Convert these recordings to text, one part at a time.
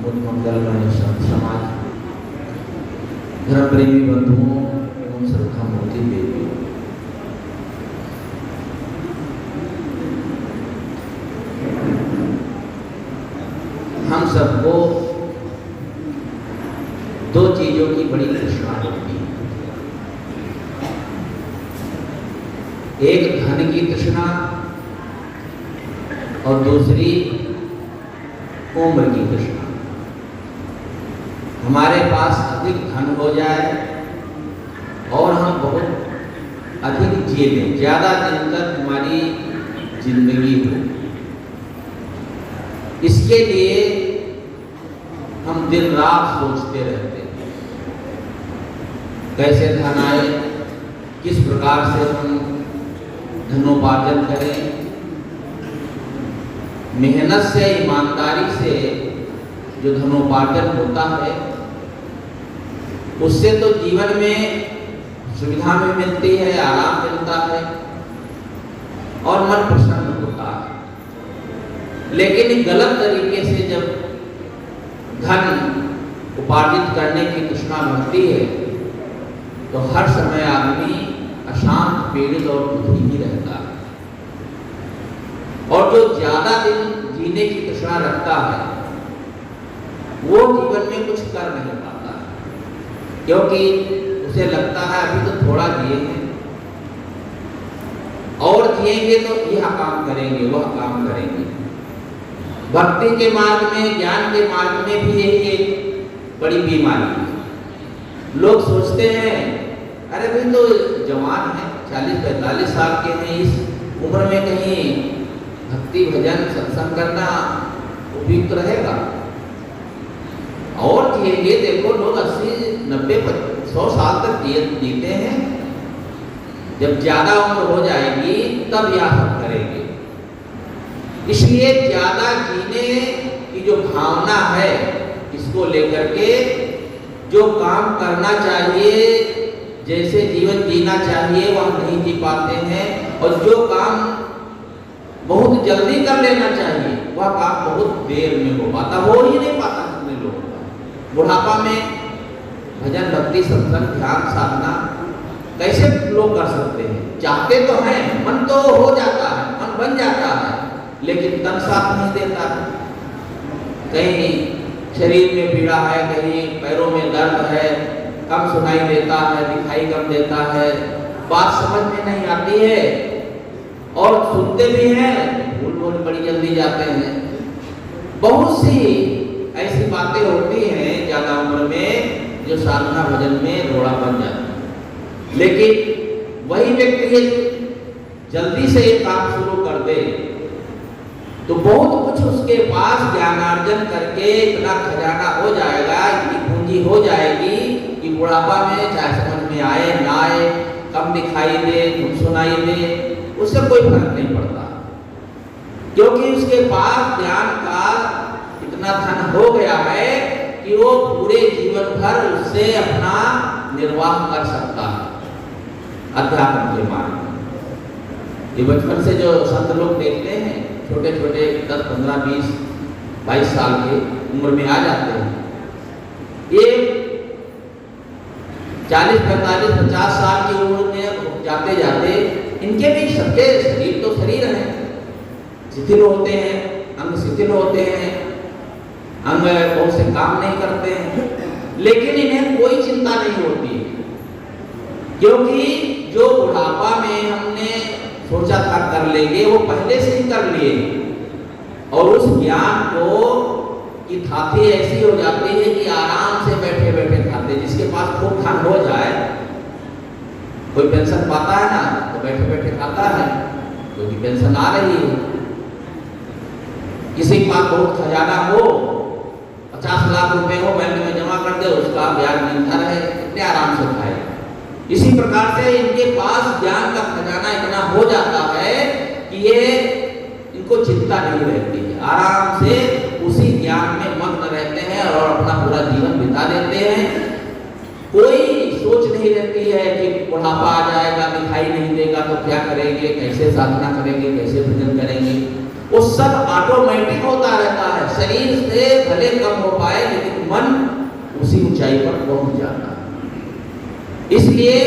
मुझ मंगलमय संत समाज, धर्म प्रेमी बंधुओं एवं श्रद्धा मूर्ति देवी, हम सबको दो चीजों की बड़ी तृष्णा होती है। एक धन की तृष्णा और दूसरी उम्र की तृष्णा। हमारे पास अधिक धन हो जाए और हम बहुत अधिक जी लें, ज़्यादा दिन तक हमारी जिंदगी हो, इसके लिए हम दिन रात सोचते रहते हैं कैसे धन आए, किस प्रकार से हम धनोपार्जन करें। मेहनत से, ईमानदारी से जो धनोपार्जन होता है उससे तो जीवन में सुविधा भी मिलती है, आराम मिलता है और मन प्रसन्न होता है। लेकिन गलत तरीके से जब धन उपार्जित करने की तृष्णा बढ़ती है तो हर समय आदमी अशांत, पीड़ित और दुखी ही रहता है। और जो ज्यादा दिन जीने की तृष्णा रखता है वो जीवन में कुछ कर नहीं पाता है, क्योंकि उसे लगता है अभी तो थोड़ा जिए हैं और जिएंगे तो यह काम करेंगे, वह काम करेंगे। भक्ति के मार्ग में, ज्ञान के मार्ग में भी यही एक बड़ी बीमारी है। लोग सोचते हैं अरे भाई तो जवान है, 40-45 साल के हैं, इस उम्र में कहीं भक्ति भजन सत्संग करना उपयुक्त रहेगा और जिएंगे। देखो लोग 80-90-100 साल तक जीते हैं, जब ज्यादा उम्र हो जाएगी तब यह सब करेंगे। इसलिए ज्यादा जीने की जो भावना है, इसको लेकर के जो काम करना चाहिए, जैसे जीवन जीना चाहिए वह नहीं जी पाते हैं, और जो काम बहुत जल्दी कर लेना चाहिए वह काम बहुत देर में हो पाता, हो ही नहीं पाता कितने लोगों का। बुढ़ापा में भजन भक्ति सत्संग ध्यान साधना कैसे लोग कर सकते हैं? चाहते तो हैं, मन तो हो जाता है, मन बन जाता है, लेकिन तन साथ नहीं देता है। कहीं शरीर में पीड़ा है, कहीं पैरों में दर्द है, कम सुनाई देता है, दिखाई कम देता है, बात समझ में नहीं आती है और सुनते भी हैं, भूल भूल बड़ी जल्दी जाते हैं। बहुत सी ऐसी बातें होती हैं ज्यादा उम्र में जो साधना भजन में रोड़ा बन जाता है। लेकिन वही व्यक्ति जल्दी से एक काम शुरू कर दे तो बहुत कुछ उसके पास ज्ञानार्जन करके इतना खजाना हो जाएगा, इतनी पूंजी हो जाएगी कि बुढ़ापा में चाहे समझ में आए ना आए, कम दिखाई दे, धुन सुनाई दे, उससे कोई फर्क नहीं पड़ता, क्योंकि उसके पास ज्ञान का इतना धन हो गया है कि वो पूरे जीवन भर उससे अपना निर्वाह कर सकता है अध्यात्म के मार्ग में। ये बचपन से जो संत लोग देखते हैं, छोटे छोटे 10, 15, 20, 22 साल के उम्र में आ जाते हैं, ये 40, 45, 50 साल की उम्र में जाते जाते इनके भी सबके शरीर तो शरीर हैं, शिथिल होते हैं, अंग शिथिल होते हैं, अंग बहुत से काम नहीं करते हैं, लेकिन इन्हें कोई चिंता नहीं होती, क्योंकि जो बुढ़ापा में हमने सोचा था कर लेंगे वो पहले से ही कर लिए, और उस ज्ञान को की थाती ऐसी हो जाती है कि आराम से बैठे बैठे खाते। जिसके पास खूब धन हो जाए, कोई पेंशन पाता है ना, तो बैठे बैठे खाता है क्योंकि पेंशन आ रही है। किसी के पास बहुत खजाना हो, 50 लाख रुपए हो, बैंक में जमा कर दे, उसका ब्याज मिलता रहे, कितने आराम से खाए। इसी प्रकार से इनके पास ज्ञान का खजाना इतना हो जाता है कि ये इनको चिंता नहीं रहती है, आराम से उसी ज्ञान में मग्न रहते हैं और अपना पूरा जीवन बिता देते हैं। कोई सोच नहीं रहती है कि बुढ़ापा आ जाएगा, दिखाई नहीं देगा तो क्या करेंगे, कैसे साधना करेंगे, कैसे भजन करेंगे। वो सब ऑटोमेटिक होता रहता है। शरीर से भले कम हो पाए पहुंच जाता है। इसलिए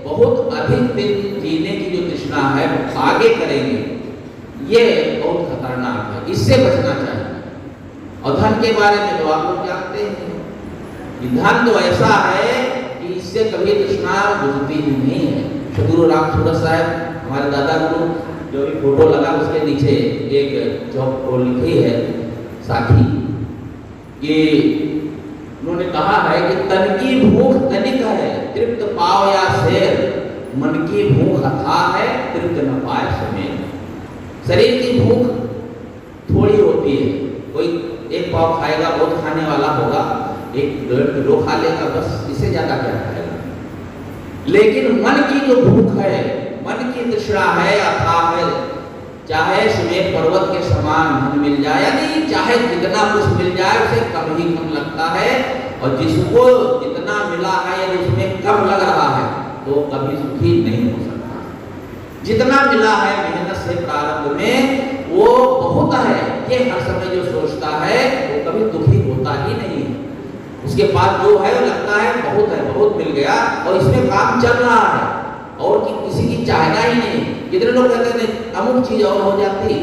बहुत अधिक दिन जीने की जो तृष्णा है वो आगे करेंगे, ये बहुत खतरनाक है, इससे बचना चाहिए। और धन के बारे में तो आप लोग जानते हैं कि धन तो ऐसा है कि इससे कभी तृष्णा बुझती ही नहीं है। सदगुरु राम सूरत साहब हमारे दादा गुरु जो भी फोटो लगा उसके नीचे एक चौक को लिखी है साखी कि उन्होंने कहा है कि तन की भूख तनिक है तृप्त पाव या शेर, मन की भूख अथाह है तृप्त न पाए समेत। शरीर की भूख थोड़ी होती है, कोई एक पाव खाएगा बहुत खाने वाला होगा, एक 1.5 किलो खा लेगा बस, इससे ज्यादा क्या खाएगा। लेकिन मन की जो भूख है, मन की तृष्णा है, अथाह है, चाहे सुमेर पर्वत के समान धन मिल जाए, यानी चाहे जितना कुछ मिल जाए उसे कम ही कम लगता है। और जिसको जितना मिला है यदि उसमें कम लग रहा है तो कभी सुखी नहीं हो सकता। जितना मिला है मेहनत से प्रारंभ में वो बहुत है, ये हर समय जो सोचता है वो कभी दुखी होता ही नहीं है। उसके पास जो है वो लगता है बहुत मिल गया और इसमें काम चल रहा है और किसी की चाहना ही नहीं। कितने लोग कहते हैं अमुक चीज और हो जाती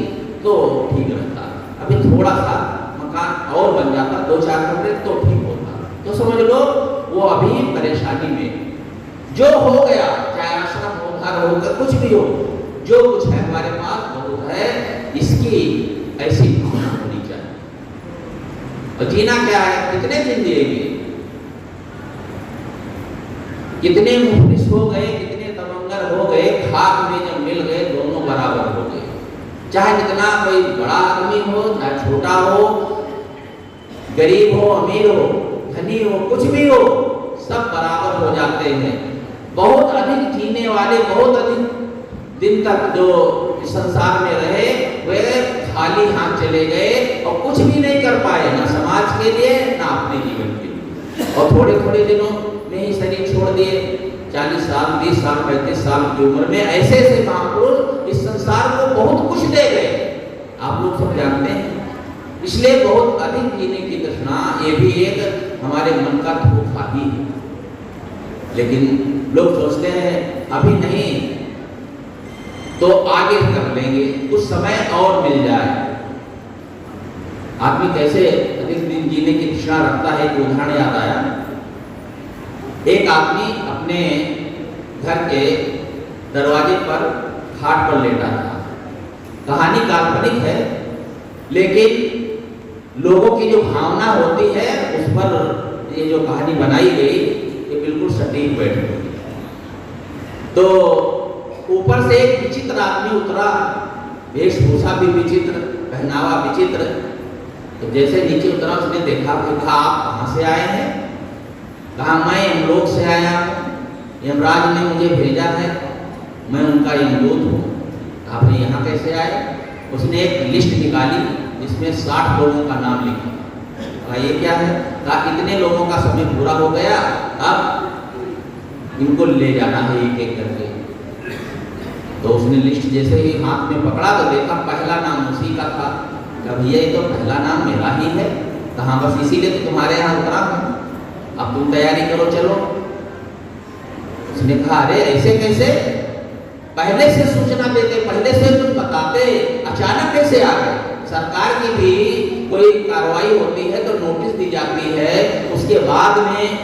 तो ठीक रहता, अभी थोड़ा सा मकान और बन जाता 2-4 कमरे तो ठीक होता, तो समझ लो वो अभी परेशानी में। जो हो गया, चाहे आश्रम हो, घर हो, कुछ भी हो, जो कुछ है हमारे पास बहुत है, इसकी ऐसी भावना होनी चाहिए। और जीना क्या है, कितने दिन जिएंगे, कितने मुफलिस हो गए, कितने तमंगर हो गए, खाक में जब मिल गए दोनों बराबर हो गए। चाहे कितना कोई बड़ा आदमी हो, चाहे छोटा हो, गरीब हो, अमीर हो, धनी हो, कुछ भी हो, सब बराबर हो जाते हैं। बहुत अधिक जीने वाले बहुत अधिक दिन तक जो संसार में रहे वे खाली हाथ चले गए और कुछ भी नहीं कर पाए, ना समाज के लिए ना अपने जीवन के लिए। और थोड़े थोड़े दिनों में ही शरीर छोड़ दिए, 40 साल, 20 साल, 35 साल की उम्र में ऐसे ऐसे महापुरुष इस संसार को बहुत कुछ दे गए, आप लोग सब जानते हैं। इसलिए बहुत अधिक जीने की तृष्णा ये भी एक हमारे मन का धोखा ही है। लेकिन लोग सोचते हैं अभी नहीं तो आगे कर लेंगे, कुछ समय और मिल जाए। आदमी कैसे अधिक दिन जीने की तृष्णा रखता है, एक उदाहरण याद आया। एक आदमी अपने घर के दरवाजे पर खाट पर लेटा था। कहानी काल्पनिक है लेकिन लोगों की जो भावना होती है उस पर ये जो कहानी बनाई गई ये बिल्कुल सटीक बैठी। तो ऊपर से एक विचित्र आदमी उतरा, वेशभूषा भी विचित्र, पहनावा विचित्र। तो जैसे नीचे उतरा उसने देखा, आप कहाँ से आए हैं? कहा मैं यमलोक से आया हूँ, यमराज ने मुझे भेजा है, मैं उनका यमदूत हूँ। आपने यहाँ कैसे आए? उसने एक लिस्ट निकाली जिसमें 60 लोगों का नाम लिखा। कहा ये क्या है? कहा इतने लोगों का समय पूरा हो गया, अब इनको ले जाना है एक एक करके। तो उसने लिस्ट जैसे ही हाथ में पकड़ा तो देखा पहला नाम उसी का था। कहा भैया ये तो पहला नाम मेरा ही है। कहा बस इसीलिए तो तुम्हारे यहाँ उतरा हूँ, अब तुम तैयारी करो चलो। उसने कहा अरे ऐसे कैसे, पहले से सूचना देते, पहले से तुम बताते, अचानक कैसे आ गए? सरकार की भी कोई कार्रवाई होती है तो नोटिस दी जाती है, उसके बाद में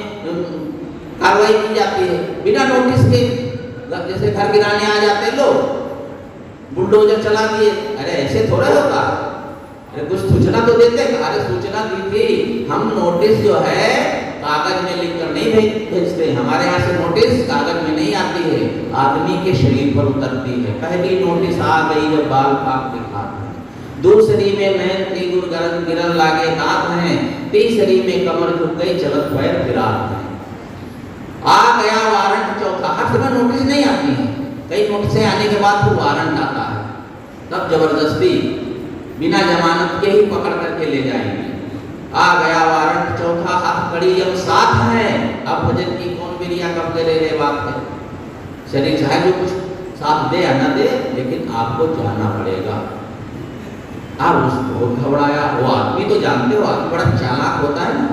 कार्रवाई की जाती है। बिना नोटिस के जैसे घर गिराने आ जाते लोग, बुलडोजर चला दिए, अरे ऐसे थोड़ा होता। अरे कुछ सूचना तो देते। अरे सूचना दी थी, हम नोटिस जो है कागज में लिख कर नहीं भेजते, हमारे यहाँ से नोटिस कागज में नहीं आती है, आदमी के शरीर पर उतरती है। पहली नोटिस आ गई जब बाल पाक दिखा, दूसरी में नैन थी गुर गरन गिरन लागे दांत हैं, तीसरी में कमर झुक गई चलत पैर फिरात है। आ गया वारंट चौथा। हर समय नोटिस नहीं आती है, कई नोटिस आने के बाद फिर वारंट आता है, तब जबरदस्ती बिना जमानत के ही पकड़ करके ले जाएंगे। आ गया वारंट चौथा, हाथ कड़ी अब साथ है, अब भजन की कौन बिरिया कब दे ले बात है। शरीर चाहे जो कुछ साथ दे या न दे, लेकिन आपको जाना पड़ेगा। आप उसको घबराया, वो आदमी तो जानते हो आदमी बड़ा चालाक होता है ना,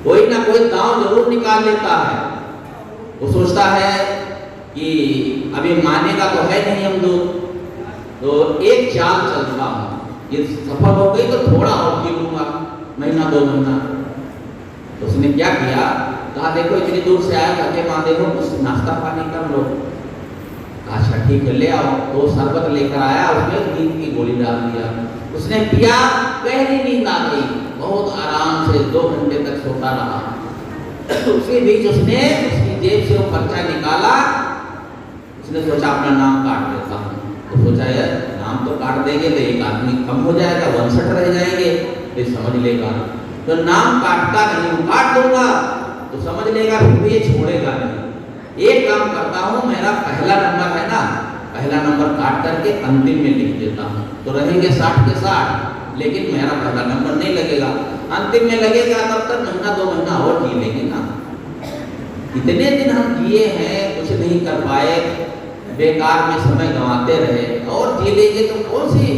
कोई ना कोई दांव जरूर निकाल लेता है। वो सोचता है कि अभी मानेगा तो है नहीं यमदूत, तो एक चाल चलता हूँ, ये सफल हो गई तो थोड़ा और पी लूंगा, महीना 2 महीना। तो उसने क्या किया, कहा देखो इतनी दूर से आया, थके मांदे हो, कुछ नाश्ता पानी कर लो। अच्छा ठीक है ले आओ। तो शरबत लेकर आया, उसमें नींद की गोली डाल दिया। उसने पिया, गहरी नींद आ गई, बहुत आराम से 2 घंटे तक सोता रहा। तो उसके बीच उसने उसकी जेब से वो पर्चा निकाला, उसने सोचा अपना नाम काट देता हूँ। तो सोचा यार नाम तो काट देंगे तो एक आदमी कम हो जाएगा, 62 रह जाएंगे, तो समझ लेगा। तो नाम काटता नहीं, काट दूंगा तो समझ लेगा, फिर भी ये छोड़ेगा नहीं। एक काम करता हूँ, मेरा पहला नंबर है ना, पहला नंबर काट करके अंतिम में लिख देता हूँ, तो रहेंगे 60 के 60, लेकिन मेरा पहला नंबर नहीं लगेगा, अंतिम में लगेगा। तब तक महीना 2 महीना और जी लेंगे ना। इतने दिन हम जिए हैं, कुछ नहीं कर पाए, बेकार में समय गंवाते रहे, और जी लेंगे तो कौन सी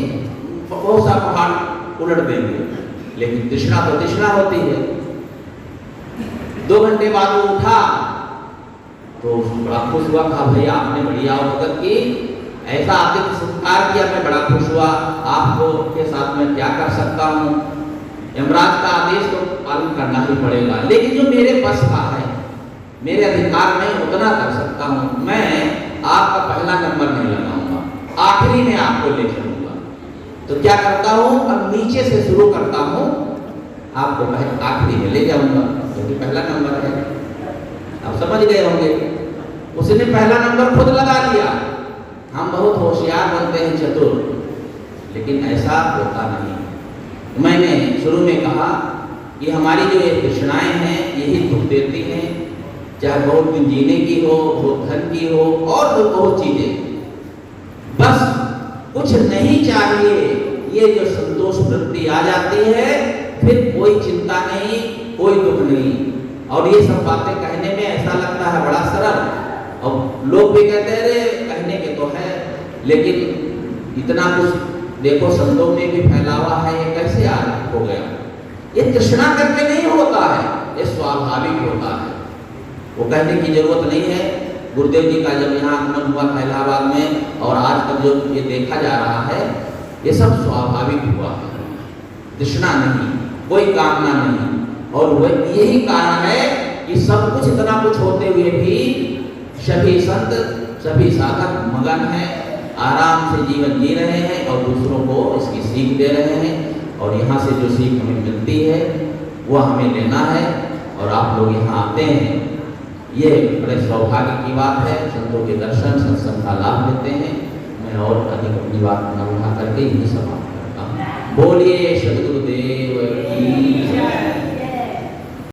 बहुत सा पहाड़ उलट देंगे। लेकिन तृष्णा तो तृष्णा होती है। 2 घंटे बाद वो उठा तो बड़ा खुश हुआ, कहा भैया आपने बढ़िया मदद की, ऐसा आतिथ्य सत्कार किया, मैं बड़ा खुश हुआ, आपको के साथ मैं क्या कर सकता हूँ। यमराज का आदेश तो पालन करना ही पड़ेगा, लेकिन जो मेरे बस का है, मेरे अधिकार में उतना कर सकता हूँ। मैं आपका पहला नंबर नहीं लगाऊंगा, आखिरी में आपको ले चलूंगा। तो क्या करता हूँ, अब नीचे से शुरू करता हूँ, आपको आखिरी में ले जाऊंगा, क्योंकि पहला नंबर है। आप समझ गए होंगे, उसने पहला नंबर खुद लगा लिया। हम बहुत होशियार बनते हैं, चतुर, लेकिन ऐसा होता नहीं। मैंने शुरू में कहा कि हमारी जो ये तृष्णाएं हैं यही दुख देती हैं, चाहे बहुत दिन जीने की हो, बहुत धन की हो, और तो बहुत चीजें। बस कुछ नहीं चाहिए, ये जो संतोष वृत्ति आ जाती है, फिर कोई चिंता नहीं, कोई दुख नहीं। और ये सब बातें कहने में ऐसा लगता है बड़ा सरल, और लोग भी कहते हैं रे कहने के तो है, लेकिन इतना कुछ देखो संतों में भी फैला हुआ है, ये कैसे हो गया। ये तृष्णा करके नहीं होता है, ये स्वाभाविक होता है, वो कहने की जरूरत नहीं है। गुरुदेव जी का जब यहाँ आगमन हुआ था इलाहाबाद में, और आज तक जो ये देखा जा रहा है, ये सब स्वाभाविक हुआ है, तृष्णा नहीं, कोई कामना नहीं। और वह यही कारण है कि सब कुछ इतना कुछ होते हुए भी सभी संत सभी साधक मगन हैं, आराम से जीवन जी रहे हैं, और दूसरों को इसकी सीख दे रहे हैं। और यहाँ से जो सीख हमें मिलती है वो हमें लेना है, और आप लोग यहाँ आते हैं, ये बड़े सौभाग्य की बात है। संतों के दर्शन सत्संग का लाभ लेते हैं। मैं और अधिक अपनी बात न बढ़ा करके यही समाप्त करता हूँ। बोलिए सद्गुरु